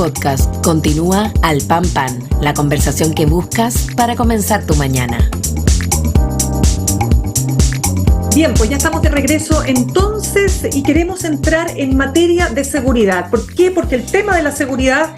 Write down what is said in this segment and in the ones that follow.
Podcast continúa Al Pan Pan, la conversación que buscas para comenzar tu mañana. Bien, pues ya estamos de regreso entonces y queremos entrar en materia de seguridad. ¿Por qué? Porque el tema de la seguridad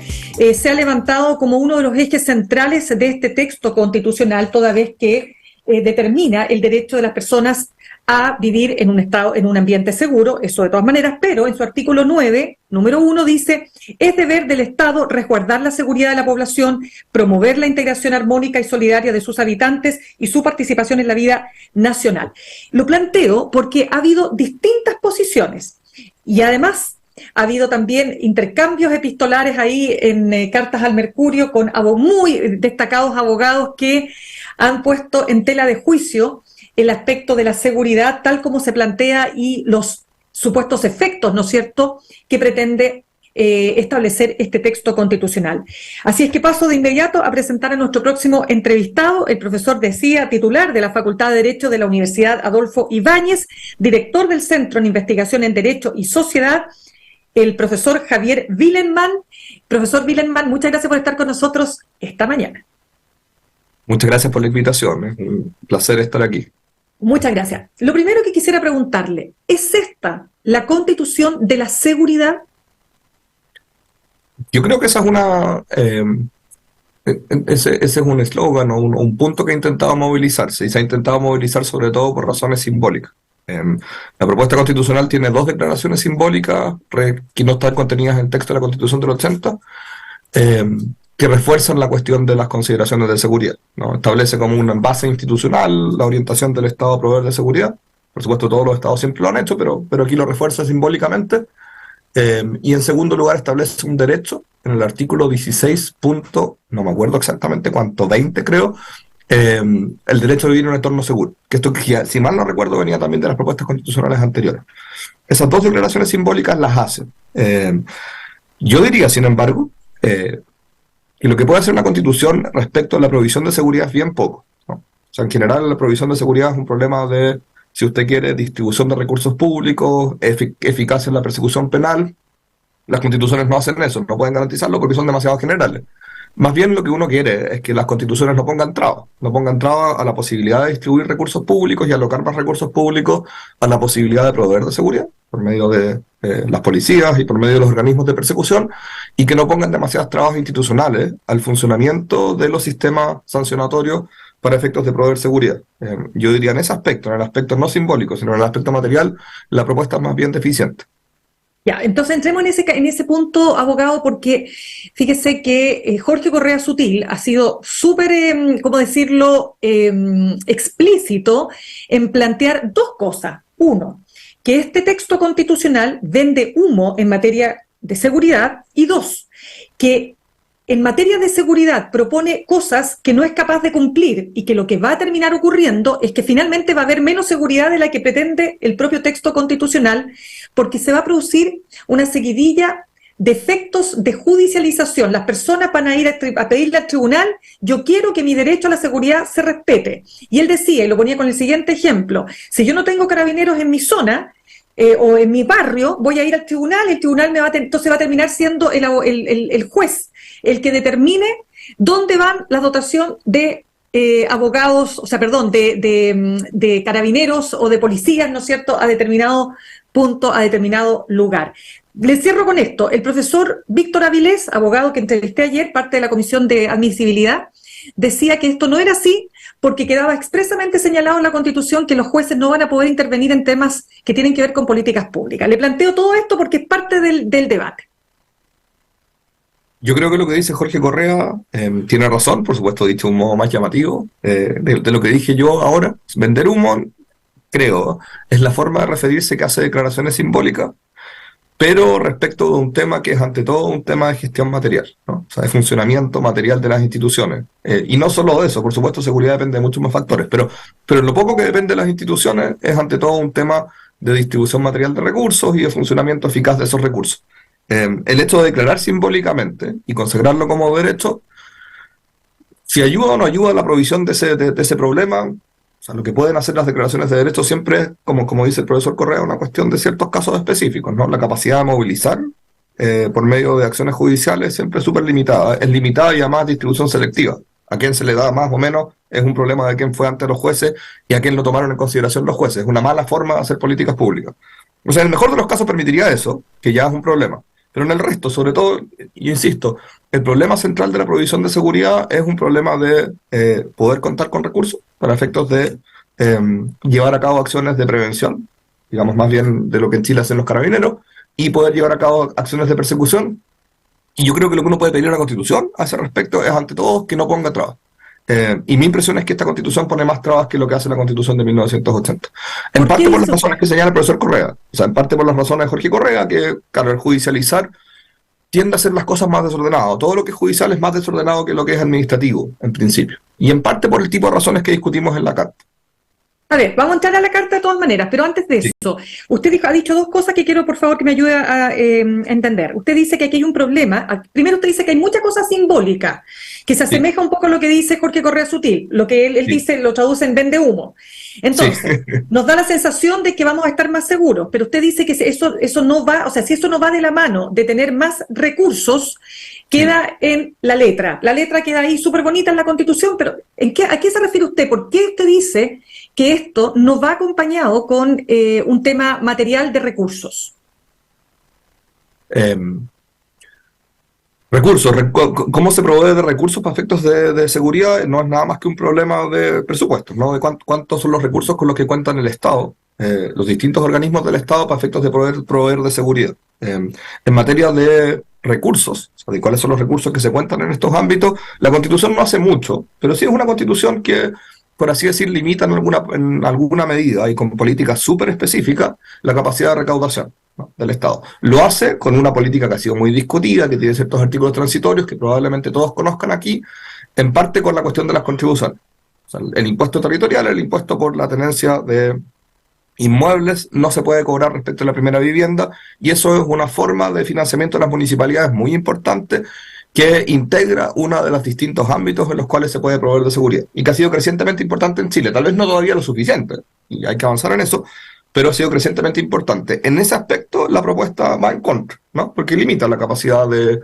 se ha levantado como uno de los ejes centrales de este texto constitucional, toda vez que determina el derecho de las personas a vivir en un estado, en un ambiente seguro, eso de todas maneras, pero en su artículo 9, número 1, dice: es deber del Estado resguardar la seguridad de la población, promover la integración armónica y solidaria de sus habitantes y su participación en la vida nacional. Lo planteo porque ha habido distintas posiciones y además ha habido también intercambios epistolares ahí en cartas al Mercurio con muy destacados abogados que han puesto en tela de juicio el aspecto de la seguridad tal como se plantea y los supuestos efectos, ¿no es cierto?, que pretende establecer este texto constitucional. Así es que paso de inmediato a presentar a nuestro próximo entrevistado, el profesor Decía, titular de la Facultad de Derecho de la Universidad Adolfo Ibáñez, director del Centro en Investigación en Derecho y Sociedad, el profesor Javier Wilenmann. Profesor Wilenmann, muchas gracias por estar con nosotros esta mañana. Muchas gracias por la invitación, es un placer estar aquí. Muchas gracias. Lo primero que quisiera preguntarle, ¿es esta la Constitución de la seguridad? Yo creo que esa es ese es un eslogan o un punto que ha intentado movilizarse, y se ha intentado movilizar sobre todo por razones simbólicas. La propuesta constitucional tiene dos declaraciones simbólicas que no están contenidas en el texto de la Constitución del 80, que refuerzan la cuestión de las consideraciones de seguridad, ¿no? Establece como una base institucional la orientación del Estado a proveer de seguridad. Por supuesto, todos los Estados siempre lo han hecho, pero aquí lo refuerza simbólicamente. Y en segundo lugar establece un derecho en el artículo 16. No me acuerdo exactamente cuánto, 20 creo, el derecho a vivir en un entorno seguro, que esto, que si mal no recuerdo, venía también de las propuestas constitucionales anteriores. Esas dos declaraciones simbólicas las hacen. Yo diría, sin embargo, que lo que puede hacer una constitución respecto a la provisión de seguridad es bien poco, ¿no? O sea, en general la provisión de seguridad es un problema de, si usted quiere, distribución de recursos públicos, eficacia en la persecución penal. Las constituciones no hacen eso, no pueden garantizarlo porque son demasiado generales. Más bien lo que uno quiere es que las constituciones no pongan trabas a la posibilidad de distribuir recursos públicos y alocar más recursos públicos a la posibilidad de proveer de seguridad por medio de las policías y por medio de los organismos de persecución, y que no pongan demasiadas trabas institucionales al funcionamiento de los sistemas sancionatorios para efectos de proveer seguridad. Yo diría en ese aspecto, en el aspecto no simbólico, sino en el aspecto material, la propuesta es más bien deficiente. Ya, entonces entremos en ese punto, abogado, porque fíjese que Jorge Correa Sutil ha sido súper, ¿cómo decirlo?, explícito en plantear dos cosas. Uno, que este texto constitucional vende humo en materia de seguridad, y dos, que en materia de seguridad propone cosas que no es capaz de cumplir y que lo que va a terminar ocurriendo es que finalmente va a haber menos seguridad de la que pretende el propio texto constitucional, porque se va a producir una seguidilla de efectos de judicialización. Las personas van a ir a pedirle al tribunal: yo quiero que mi derecho a la seguridad se respete. Y él decía, y lo ponía con el siguiente ejemplo: si yo no tengo carabineros en mi zona, o en mi barrio, voy a ir al tribunal, y el tribunal entonces va a terminar siendo el juez el que determine dónde van la dotación de abogados, o sea, perdón, de carabineros o de policías, ¿no es cierto?, a determinado punto, a determinado lugar. Le cierro con esto. El profesor Víctor Avilés, abogado que entrevisté ayer, parte de la Comisión de Admisibilidad, decía que esto no era así porque quedaba expresamente señalado en la Constitución que los jueces no van a poder intervenir en temas que tienen que ver con políticas públicas. Le planteo todo esto porque es parte del debate. Yo creo que lo que dice Jorge Correa tiene razón, por supuesto, dicho de un modo más llamativo de lo que dije yo ahora. Vender humo, creo, es la forma de referirse que hace declaraciones simbólicas, pero respecto de un tema que es ante todo un tema de gestión material, ¿no? O sea, de funcionamiento material de las instituciones. Y no solo de eso, por supuesto, seguridad depende de muchos más factores, pero lo poco que depende de las instituciones es ante todo un tema de distribución material de recursos y de funcionamiento eficaz de esos recursos. El hecho de declarar simbólicamente y consagrarlo como derecho, si ayuda o no ayuda a la provisión de ese problema, o sea, lo que pueden hacer las declaraciones de derecho siempre es, como dice el profesor Correa, una cuestión de ciertos casos específicos, ¿no? La capacidad de movilizar por medio de acciones judiciales siempre es súper limitada. Es limitada y además distribución selectiva. A quién se le da más o menos es un problema de quién fue ante los jueces y a quién lo tomaron en consideración los jueces. Es una mala forma de hacer políticas públicas. O sea, en el mejor de los casos permitiría eso, que ya es un problema. Pero en el resto, sobre todo, y insisto, el problema central de la provisión de seguridad es un problema de poder contar con recursos para efectos de llevar a cabo acciones de prevención, digamos más bien de lo que en Chile hacen los carabineros, y poder llevar a cabo acciones de persecución. Y yo creo que lo que uno puede pedir a la Constitución a ese respecto es, ante todo, que no ponga trabas. Y mi impresión es que esta Constitución pone más trabas que lo que hace la Constitución de 1980. En parte por las razones que señala el profesor Correa. O sea, en parte por las razones de Jorge Correa, que, claro, el judicializar tiende a hacer las cosas más desordenado. Todo lo que es judicial es más desordenado que lo que es administrativo, en principio. Y en parte por el tipo de razones que discutimos en la Carta. A ver, vamos a entrar a la carta de todas maneras, pero antes de eso, usted ha dicho dos cosas que quiero, por favor, que me ayude a entender. Usted dice que aquí hay un problema. Primero, usted dice que hay mucha cosa simbólica, que se asemeja un poco a lo que dice Jorge Correa Sutil. Lo que él dice, lo traduce en vende humo. Entonces, nos da la sensación de que vamos a estar más seguros, pero usted dice que eso no va, o sea, si eso no va de la mano de tener más recursos, queda en la letra. La letra queda ahí súper bonita en la Constitución, pero ¿a qué se refiere usted? ¿Por qué usted dice que esto no va acompañado con un tema material de recursos? Recursos, ¿cómo se provee de recursos para efectos de seguridad? No es nada más que un problema de presupuestos, ¿no? De cuántos son los recursos con los que cuentan el Estado, los distintos organismos del Estado para efectos de proveer de seguridad. En materia de recursos, o sea, de cuáles son los recursos que se cuentan en estos ámbitos, la Constitución no hace mucho, pero sí es una Constitución que, por así decir, limita en alguna medida y con políticas súper específicas la capacidad de recaudación, ¿no?, del Estado. Lo hace con una política que ha sido muy discutida, que tiene ciertos artículos transitorios que probablemente todos conozcan aquí, en parte con la cuestión de las contribuciones. O sea, el impuesto territorial, el impuesto por la tenencia de inmuebles, no se puede cobrar respecto a la primera vivienda, y eso es una forma de financiamiento de las municipalidades muy importante, que integra uno de los distintos ámbitos en los cuales se puede proveer de seguridad, y que ha sido crecientemente importante en Chile. Tal vez no todavía lo suficiente, y hay que avanzar en eso, pero ha sido crecientemente importante. En ese aspecto, la propuesta va en contra, ¿no? Porque limita la capacidad de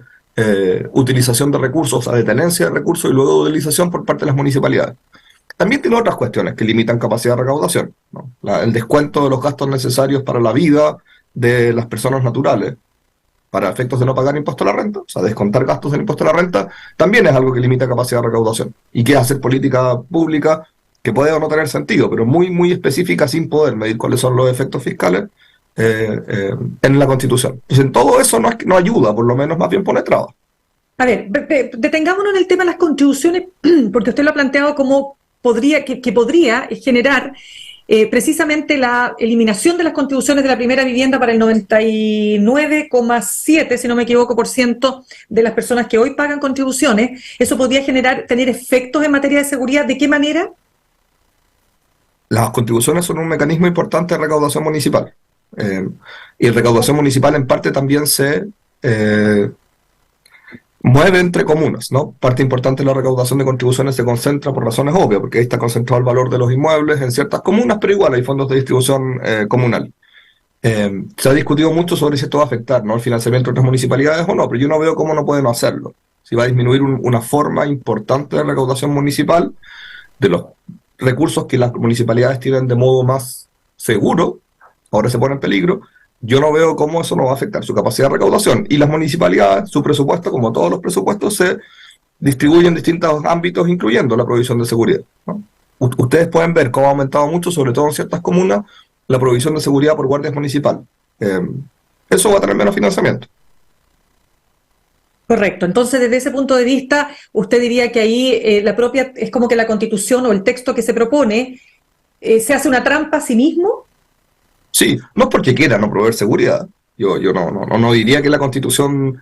utilización de recursos, o sea, de tenencia de recursos y luego de utilización por parte de las municipalidades. También tiene otras cuestiones que limitan capacidad de recaudación, ¿no? El descuento de los gastos necesarios para la vida de las personas naturales, para efectos de no pagar impuesto a la renta, o sea, descontar gastos del impuesto a la renta, también es algo que limita capacidad de recaudación. Y que es hacer política pública que puede o no tener sentido, pero muy, muy específica, sin poder medir cuáles son los efectos fiscales en la Constitución. Entonces, en todo eso no ayuda, por lo menos más bien pone trabas. A ver, detengámonos en el tema de las contribuciones, porque usted lo ha planteado como que podría generar precisamente la eliminación de las contribuciones de la primera vivienda para el 99,7, si no me equivoco, por ciento de las personas que hoy pagan contribuciones. ¿Eso podría tener efectos en materia de seguridad? ¿De qué manera? Las contribuciones son un mecanismo importante de recaudación municipal. Y recaudación municipal en parte también se mueve entre comunas, ¿no? Parte importante de la recaudación de contribuciones se concentra por razones obvias, porque ahí está concentrado el valor de los inmuebles en ciertas comunas, pero igual hay fondos de distribución comunal. Se ha discutido mucho sobre si esto va a afectar, ¿no?, el financiamiento de otras municipalidades o no, pero yo no veo cómo no pueden hacerlo. Si va a disminuir una forma importante de recaudación municipal de los recursos que las municipalidades tienen de modo más seguro, ahora se pone en peligro. Yo no veo cómo eso no va a afectar su capacidad de recaudación. Y las municipalidades, su presupuesto, como todos los presupuestos, se distribuyen en distintos ámbitos, incluyendo la provisión de seguridad, ¿no? Ustedes pueden ver cómo ha aumentado mucho, sobre todo en ciertas comunas, la provisión de seguridad por guardias municipales. Eso va a tener menos financiamiento. Correcto. Entonces, desde ese punto de vista, usted diría que ahí es como que la Constitución o el texto que se propone se hace una trampa a sí mismo. Sí, no es porque quiera no proveer seguridad. Yo no diría que la Constitución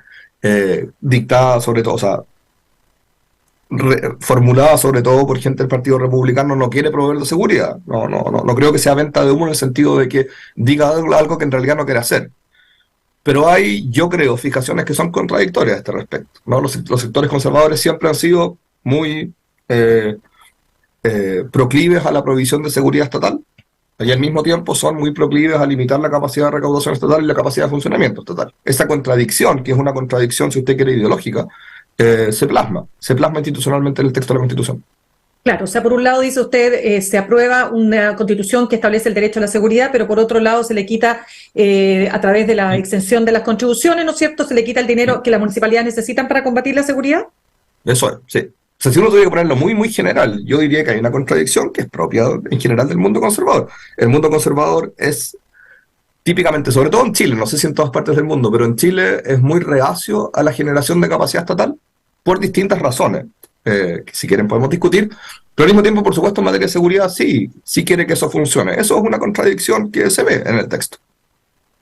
dictada sobre todo, o sea, formulada sobre todo por gente del Partido Republicano, no quiere proveer de seguridad. No creo que sea venta de humo en el sentido de que diga algo que en realidad no quiere hacer. Pero hay, yo creo, fijaciones que son contradictorias a este respecto, ¿no? Los sectores conservadores siempre han sido muy proclives a la provisión de seguridad estatal, Y al mismo tiempo son muy proclives a limitar la capacidad de recaudación estatal y la capacidad de funcionamiento estatal. Esa contradicción, que es una contradicción, si usted quiere, ideológica, se plasma institucionalmente en el texto de la Constitución. Claro, o sea, por un lado dice usted, se aprueba una constitución que establece el derecho a la seguridad, pero por otro lado se le quita, a través de la exención de las contribuciones, ¿no es cierto?, se le quita el dinero que las municipalidades necesitan para combatir la seguridad. Eso es, sí. O sea, si uno tuviera que ponerlo muy, muy general, yo diría que hay una contradicción que es propia en general del mundo conservador. El mundo conservador es típicamente, sobre todo en Chile, no sé si en todas partes del mundo, pero en Chile es muy reacio a la generación de capacidad estatal por distintas razones, que si quieren podemos discutir, pero al mismo tiempo, por supuesto, en materia de seguridad sí quiere que eso funcione. Eso es una contradicción que se ve en el texto.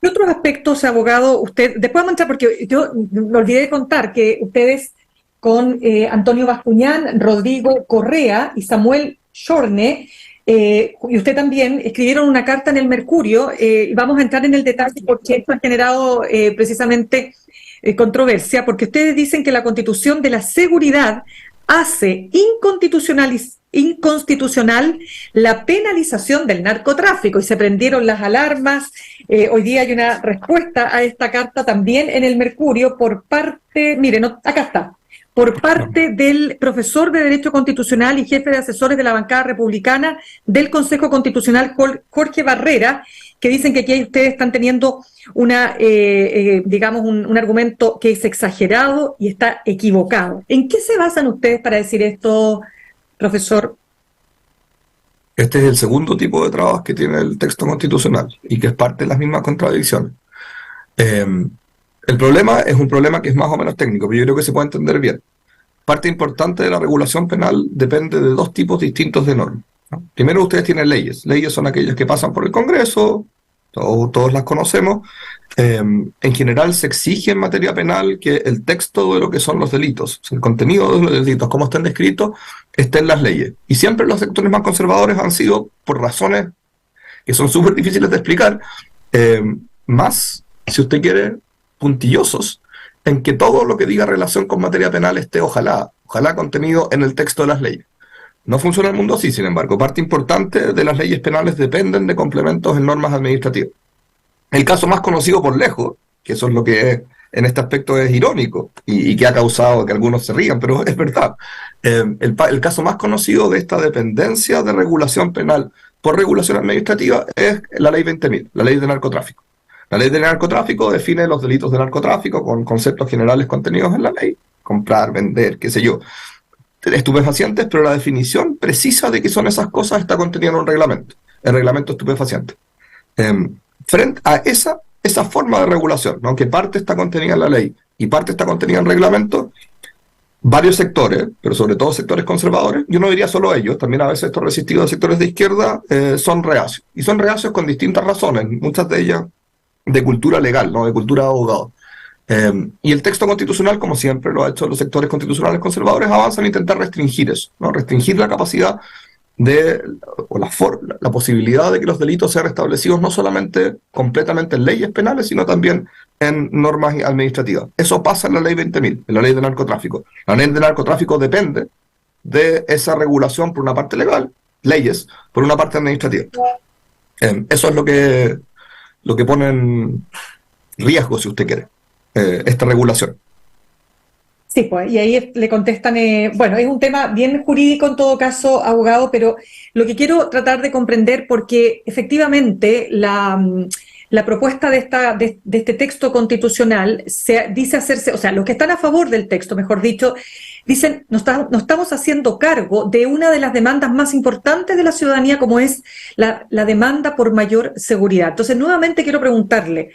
¿Qué otros aspectos, abogado, usted, después vamos a entrar, porque yo me olvidé de contar que ustedes con Antonio Bascuñán, Rodrigo Correa y Samuel Shorne, y usted también, escribieron una carta en el Mercurio, y vamos a entrar en el detalle porque esto ha generado precisamente controversia, porque ustedes dicen que la Constitución de la Seguridad hace inconstitucional la penalización del narcotráfico, y se prendieron las alarmas. Hoy día hay una respuesta a esta carta también en el Mercurio por parte, miren, acá está, por parte del profesor de Derecho Constitucional y jefe de asesores de la bancada republicana del Consejo Constitucional, Jorge Barrera, que dicen que aquí ustedes están teniendo digamos, un argumento que es exagerado y está equivocado. ¿En qué se basan ustedes para decir esto, profesor? Este es el segundo tipo de trabas que tiene el texto constitucional y que es parte de las mismas contradicciones. El problema es un problema que es más o menos técnico, pero yo creo que se puede entender bien. Parte importante de la regulación penal depende de dos tipos distintos de normas, ¿no? Primero, ustedes tienen leyes. Leyes son aquellas que pasan por el Congreso, todos las conocemos. En general se exige en materia penal que el texto de lo que son los delitos, el contenido de los delitos, como estén descritos, esté en las leyes. Y siempre los sectores más conservadores han sido, por razones que son súper difíciles de explicar, más, si usted quiere, puntillosos en que todo lo que diga relación con materia penal esté, ojalá contenido en el texto de las leyes. No funciona el mundo así, sin embargo. Parte importante de las leyes penales dependen de complementos en normas administrativas. El caso más conocido por lejos, que eso es lo que es, en este aspecto es irónico y que ha causado que algunos se rían, pero es verdad. El caso más conocido de esta dependencia de regulación penal por regulación administrativa es la ley 20.000, la ley de narcotráfico. La ley de narcotráfico define los delitos de narcotráfico con conceptos generales contenidos en la ley. Comprar, vender, qué sé yo. Estupefacientes, pero la definición precisa de qué son esas cosas está contenida en un reglamento. El reglamento estupefaciente. Frente a esa forma de regulación, ¿no?, que parte está contenida en la ley y parte está contenida en el reglamento, varios sectores, pero sobre todo sectores conservadores, yo no diría solo ellos, también a veces estos resistidos de sectores de izquierda, son reacios. Y son reacios con distintas razones, muchas de ellas de cultura legal, ¿no?, de cultura de abogado. Y el texto constitucional, como siempre lo ha hecho los sectores constitucionales conservadores, avanzan a intentar restringir eso, ¿no?, restringir la capacidad o la posibilidad de que los delitos sean establecidos no solamente completamente en leyes penales, sino también en normas administrativas. Eso pasa en la ley 20.000, en la ley de narcotráfico. La ley de narcotráfico depende de esa regulación por una parte legal, leyes, por una parte administrativa. Eso es lo que pone en riesgo, si usted quiere, esta regulación. Sí, pues, y ahí le contestan, bueno, es un tema bien jurídico en todo caso, abogado, pero lo que quiero tratar de comprender, porque efectivamente la propuesta de este texto constitucional dice hacerse, o sea, los que están a favor del texto, mejor dicho, dicen, nos estamos haciendo cargo de una de las demandas más importantes de la ciudadanía, como es la demanda por mayor seguridad. Entonces, nuevamente quiero preguntarle,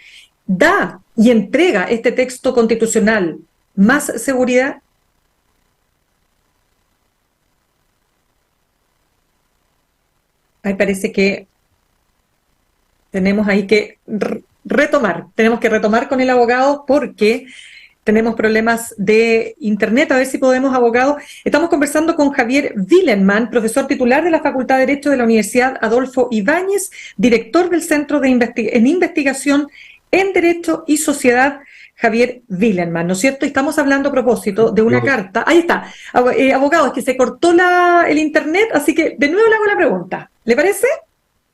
¿da y entrega este texto constitucional más seguridad? Ahí parece que tenemos ahí que retomar. Tenemos que retomar con el abogado porque tenemos problemas de internet. A ver si podemos, abogado. Estamos conversando con Javier Wilenmann, profesor titular de la Facultad de Derecho de la Universidad Adolfo Ibáñez, director del Centro de Investigación en Derecho y Sociedad, Javier Wilenmann, ¿no es cierto? Y estamos hablando a propósito de una carta. Ahí está. Abogado, es que se cortó el internet, así que de nuevo le hago la pregunta. ¿Le parece?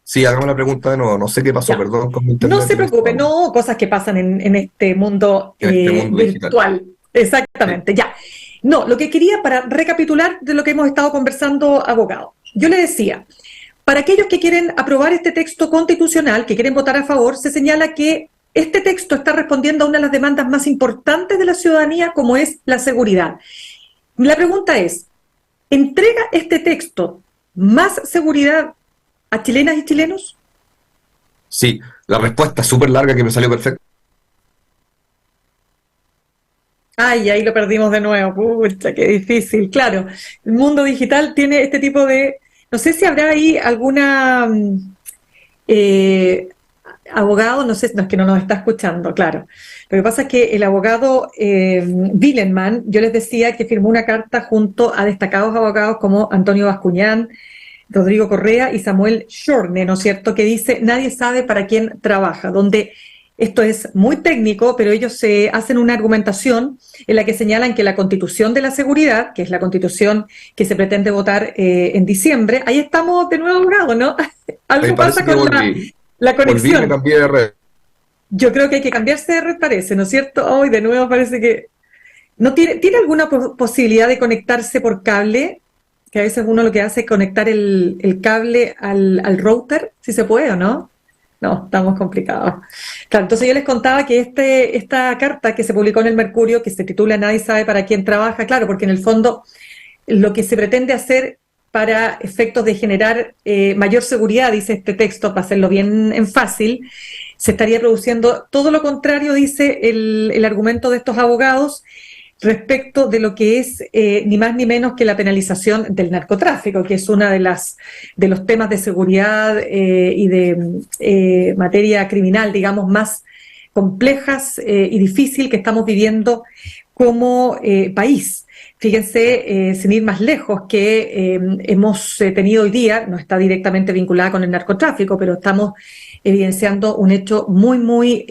Sí, hagamos la pregunta de nuevo. No sé qué pasó, Ya. perdón con mi No internet. se preocupe, no, cosas que pasan en este mundo En este mundo digital. virtual. Sí. Exactamente, ya. No, lo que quería para recapitular de lo que hemos estado conversando, abogado. Yo le decía, para aquellos que quieren aprobar este texto constitucional, que quieren votar a favor, se señala que este texto está respondiendo a una de las demandas más importantes de la ciudadanía, como es la seguridad. La pregunta es, ¿entrega este texto más seguridad a chilenas y chilenos? Sí, la respuesta es súper larga que me salió perfecta. Ay, ahí lo perdimos de nuevo. Pucha, qué difícil. Claro, el mundo digital tiene este tipo de... No sé si habrá ahí alguna eh, abogado, no sé, no es que no nos está escuchando, claro. Lo que pasa es que el abogado Willenman, yo les decía que firmó una carta junto a destacados abogados como Antonio Bascuñán, Rodrigo Correa y Samuel Shorne, ¿no es cierto?, que dice, nadie sabe para quién trabaja, donde esto es muy técnico, pero ellos se hacen una argumentación en la que señalan que la Constitución de la Seguridad, que es la Constitución que se pretende votar en diciembre, ahí estamos de nuevo, abogado, ¿no? Me Algo parece pasa que con la volví y me conexión. cambié de red. Yo creo que hay que cambiarse de red, parece, ¿no es cierto? Hoy de nuevo parece que... ¿No tiene alguna posibilidad de conectarse por cable? Que a veces uno lo que hace es conectar el cable al router, si se puede o no. No, estamos complicados. Claro, entonces yo les contaba que esta carta que se publicó en el Mercurio, que se titula Nadie sabe para quién trabaja, claro, porque en el fondo lo que se pretende hacer para efectos de generar mayor seguridad, dice este texto, para hacerlo bien en fácil, se estaría produciendo todo lo contrario, dice el argumento de estos abogados, respecto de lo que es ni más ni menos que la penalización del narcotráfico, que es una de los temas de seguridad y de materia criminal, digamos, más complejas y difícil que estamos viviendo como país. Fíjense, sin ir más lejos, que hemos tenido hoy día, no está directamente vinculada con el narcotráfico, pero estamos evidenciando un hecho muy, muy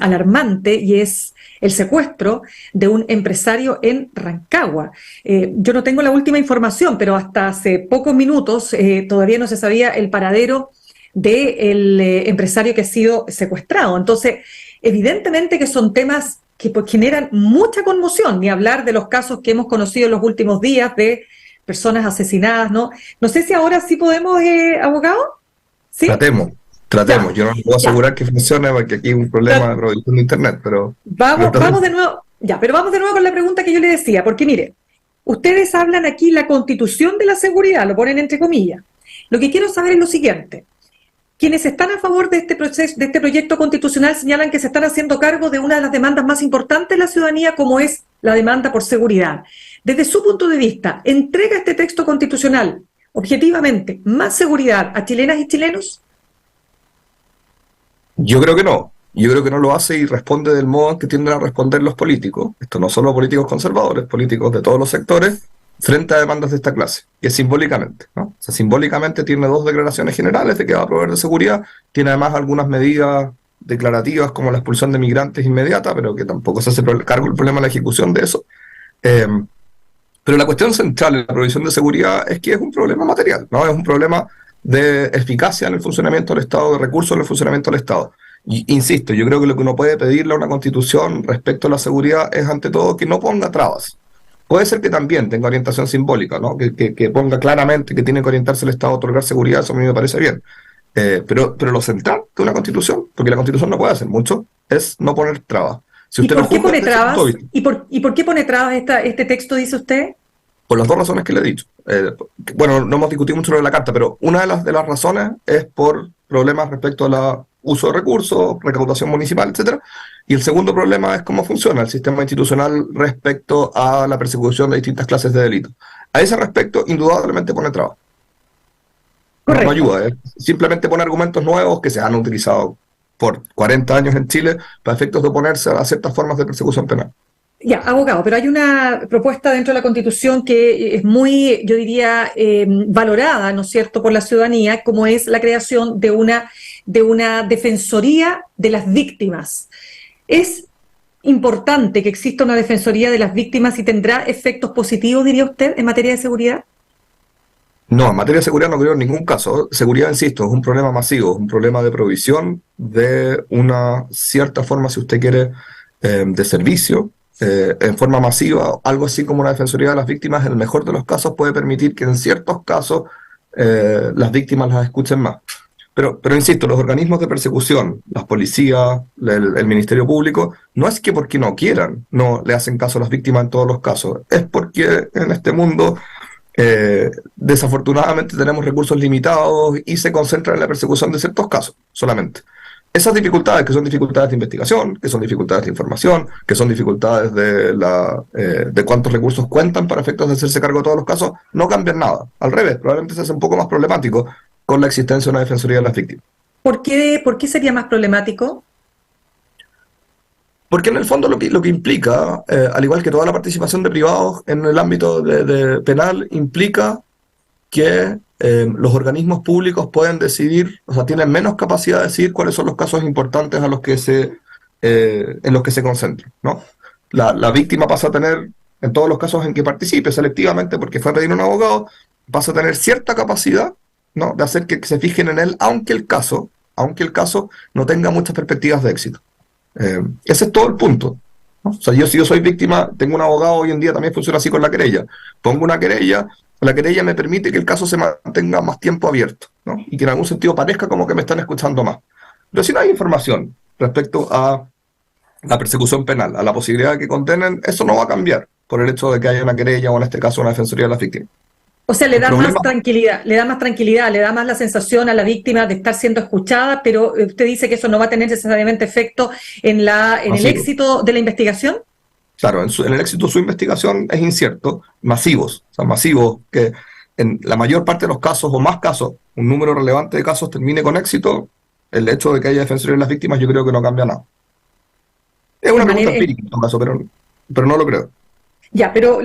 alarmante, y es el secuestro de un empresario en Rancagua. Yo no tengo la última información, pero hasta hace pocos minutos todavía no se sabía el paradero del empresario que ha sido secuestrado. Entonces, evidentemente que son temas que pues, generan mucha conmoción, ni hablar de los casos que hemos conocido en los últimos días de personas asesinadas, ¿no? No sé si ahora sí podemos, abogado, ¿sí? Tratemos. Ya, Yo no les puedo ya. asegurar que funcione porque aquí hay un problema de provisión de internet, pero Vamos de nuevo, ya, pero vamos de nuevo con la pregunta que yo le decía, porque mire, ustedes hablan aquí la Constitución de la seguridad, lo ponen entre comillas. Lo que quiero saber es lo siguiente. Quienes están a favor de este proceso, de este proyecto constitucional, señalan que se están haciendo cargo de una de las demandas más importantes de la ciudadanía, como es la demanda por seguridad. Desde su punto de vista, ¿entrega este texto constitucional objetivamente más seguridad a chilenas y chilenos? yo creo que no. Yo creo que no lo hace y responde del modo en que tienden a responder los políticos. Esto no solo políticos conservadores, políticos de todos los sectores, frente a demandas de esta clase, que es simbólicamente, ¿no? O sea, simbólicamente tiene dos declaraciones generales de que va a proveer de seguridad, tiene además algunas medidas declarativas como la expulsión de migrantes inmediata, pero que tampoco se hace cargo el problema de la ejecución de eso. Eh, pero la cuestión central en la provisión de seguridad es que es un problema material, ¿no? Es un problema de eficacia en el funcionamiento del Estado, de recursos en el funcionamiento del Estado. Y, insisto, yo creo que lo que uno puede pedirle a una constitución respecto a la seguridad es ante todo que no ponga trabas. Puede ser que también tenga orientación simbólica, ¿no? Que ponga claramente que tiene que orientarse el Estado a otorgar seguridad, eso a mí me parece bien. Pero lo central de una constitución, porque la constitución no puede hacer mucho, es no poner trabas. Si ¿Y usted lo por qué juzga pone desde ese punto trabas? de vista, ¿Y por qué pone trabas este texto, dice usted? por las dos razones que le he dicho. Bueno, no hemos discutido mucho sobre la carta, pero una de las razones es por problemas respecto al uso de recursos, recaudación municipal, etcétera. Y el segundo problema es cómo funciona el sistema institucional respecto a la persecución de distintas clases de delitos. A ese respecto, indudablemente pone trabas. No Correcto. ayuda, simplemente pone argumentos nuevos que se han utilizado por 40 años en Chile para efectos de oponerse a ciertas formas de persecución penal. Ya, abogado, pero hay una propuesta dentro de la Constitución que es muy, yo diría, valorada, ¿no es cierto?, por la ciudadanía, como es la creación de una defensoría de las víctimas. ¿Es importante que exista una defensoría de las víctimas y tendrá efectos positivos, diría usted, en materia de seguridad? No, en materia de seguridad no creo en ningún caso. Seguridad, insisto, es un problema masivo, es un problema de provisión de una cierta forma, si usted quiere, de servicio, en forma masiva. Algo así como una defensoría de las víctimas, en el mejor de los casos, puede permitir que en ciertos casos las víctimas las escuchen más. Pero insisto, los organismos de persecución, las policías, el Ministerio Público, no es que porque no quieran, no le hacen caso a las víctimas en todos los casos, es porque en este mundo desafortunadamente tenemos recursos limitados y se concentran en la persecución de ciertos casos solamente. Esas dificultades, que son dificultades de investigación, que son dificultades de información, que son dificultades de cuántos recursos cuentan para efectos de hacerse cargo de todos los casos, no cambian nada. Al revés, probablemente se hace un poco más problemático con la existencia de una defensoría de las víctimas. ¿Por qué sería más problemático? Porque en el fondo lo que implica, al igual que toda la participación de privados en el ámbito de penal, implica que los organismos públicos pueden decidir, o sea, tienen menos capacidad de decidir cuáles son los casos importantes a los que en los que se concentran, ¿no? La víctima pasa a tener, en todos los casos en que participe selectivamente porque fue a pedir un abogado, pasa a tener cierta capacidad, ¿no?, de hacer que se fijen en él, aunque el caso no tenga muchas perspectivas de éxito. Ese es todo el punto, ¿no? O sea, si yo soy víctima, tengo un abogado, hoy en día también funciona así con la querella. Pongo una querella, la querella me permite que el caso se mantenga más tiempo abierto, ¿no?, y que en algún sentido parezca como que me están escuchando más. Pero si no hay información respecto a la persecución penal, a la posibilidad de que condenen, eso no va a cambiar por el hecho de que haya una querella o en este caso una defensoría de las víctimas. O sea, le da más tranquilidad, le da más la sensación a la víctima de estar siendo escuchada, pero usted dice que eso no va a tener necesariamente efecto en el éxito de la investigación. Claro, en el éxito de su investigación es incierto, masivos, o sea, masivos, que en la mayor parte de los casos, o más casos, un número relevante de casos termine con éxito. El hecho de que haya defensoría de las víctimas yo creo que no cambia nada. Es una pregunta empírica en todo caso, pero no lo creo. Ya, pero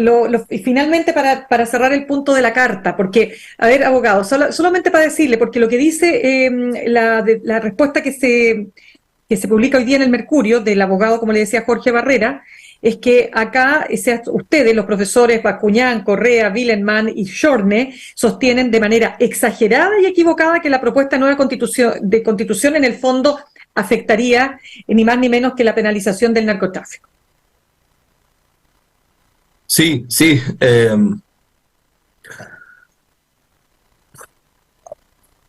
finalmente para cerrar el punto de la carta, porque, a ver, abogado, solamente para decirle, porque lo que dice la respuesta que se publica hoy día en el Mercurio, del abogado, como le decía, Jorge Barrera, es que acá ustedes, los profesores Bascuñán, Correa, Wilenmann y Schorne, sostienen de manera exagerada y equivocada que la propuesta de nueva constitución en el fondo afectaría ni más ni menos que la penalización del narcotráfico. Sí.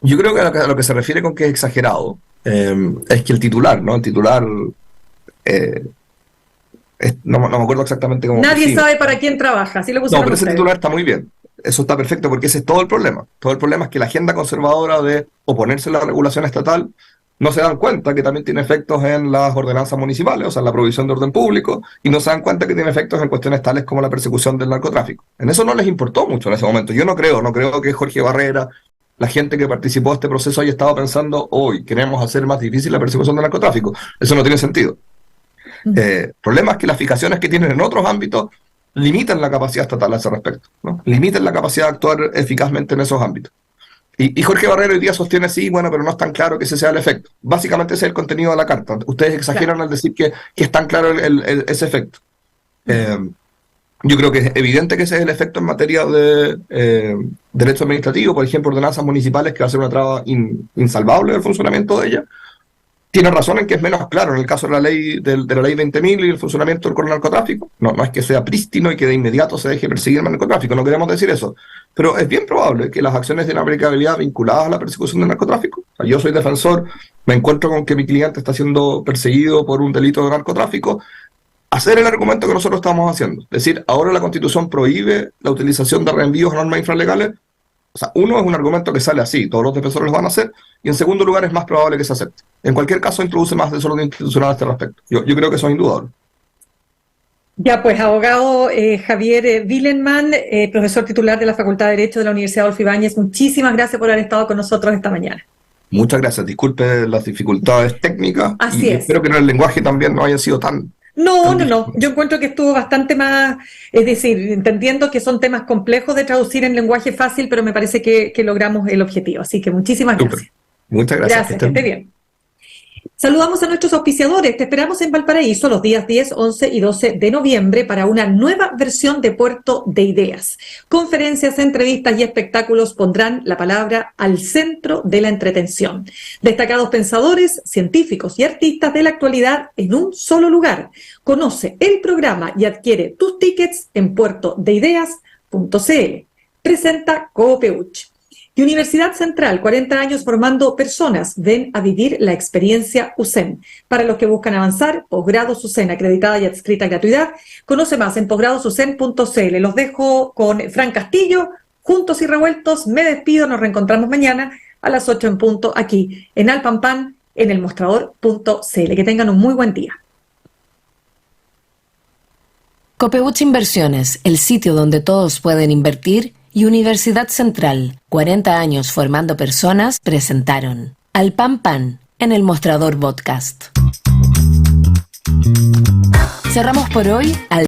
Yo creo que a lo que se refiere con que es exagerado es que el titular, ¿no? El titular, no me acuerdo exactamente cómo. Nadie sabe para quién trabaja, así lo pusieron. No, pero ese ustedes. titular está muy bien. Eso está perfecto porque ese es todo el problema. Todo el problema es que la agenda conservadora de oponerse a la regulación estatal no se dan cuenta que también tiene efectos en las ordenanzas municipales, o sea, en la provisión de orden público, y no se dan cuenta que tiene efectos en cuestiones tales como la persecución del narcotráfico. En eso no les importó mucho en ese momento. Yo no creo que Jorge Barrera, la gente que participó de este proceso, haya estado pensando, hoy queremos hacer más difícil la persecución del narcotráfico. Eso no tiene sentido. El problema es que las fijaciones que tienen en otros ámbitos limitan la capacidad estatal a ese respecto, ¿no? Limitan la capacidad de actuar eficazmente en esos ámbitos. Y Jorge Barrera hoy día sostiene, sí, bueno, pero no es tan claro que ese sea el efecto. Básicamente ese es el contenido de la carta. Ustedes exageran al decir que es tan claro ese efecto. Yo creo que es evidente que ese es el efecto en materia de derecho administrativo, por ejemplo, ordenanzas municipales, que va a ser una traba insalvable del funcionamiento de ellas. Tiene razón en que es menos claro en el caso de la ley 20.000 y el funcionamiento del narcotráfico. No es que sea prístino y que de inmediato se deje perseguir el narcotráfico, no queremos decir eso. Pero es bien probable que las acciones de inaplicabilidad vinculadas a la persecución del narcotráfico, o sea, yo soy defensor, me encuentro con que mi cliente está siendo perseguido por un delito de narcotráfico, hacer el argumento que nosotros estamos haciendo. Es decir, ahora la Constitución prohíbe la utilización de reenvíos a normas infralegales. O sea, uno es un argumento que sale así, todos los defensores lo van a hacer, y en segundo lugar es más probable que se acepte. En cualquier caso introduce más desorden institucional a este respecto. Yo creo que eso es indudable. Ya, pues, abogado Javier Wilenmann, profesor titular de la Facultad de Derecho de la Universidad Adolfo Ibáñez, muchísimas gracias por haber estado con nosotros esta mañana. Muchas gracias, disculpe las dificultades técnicas. Así es. Espero que en el lenguaje también no hayan sido tan... No. Yo encuentro que estuvo bastante más, es decir, entendiendo que son temas complejos de traducir en lenguaje fácil, pero me parece que logramos el objetivo. Así que muchísimas gracias. Muchas gracias. Gracias, que esté bien. Saludamos a nuestros auspiciadores. Te esperamos en Valparaíso los días 10, 11 y 12 de noviembre para una nueva versión de Puerto de Ideas. Conferencias, entrevistas y espectáculos pondrán la palabra al centro de la entretención. Destacados pensadores, científicos y artistas de la actualidad en un solo lugar. Conoce el programa y adquiere tus tickets en puertodeideas.cl. Presenta Coopeuch. Y Universidad Central, 40 años formando personas. Ven a vivir la experiencia USEN. Para los que buscan avanzar, posgrados USEN, acreditada y adscrita a gratuidad. Conoce más en posgradosusen.cl. Los dejo con Fran Castillo, juntos y revueltos. Me despido, nos reencontramos mañana a las 8 en punto aquí en Alpampan, en elmostrador.cl. Que tengan un muy buen día. Copeuch Inversiones, el sitio donde todos pueden invertir, y Universidad Central, 40 años formando personas, presentaron Al Pan Pan en el Mostrador Podcast. Cerramos por hoy al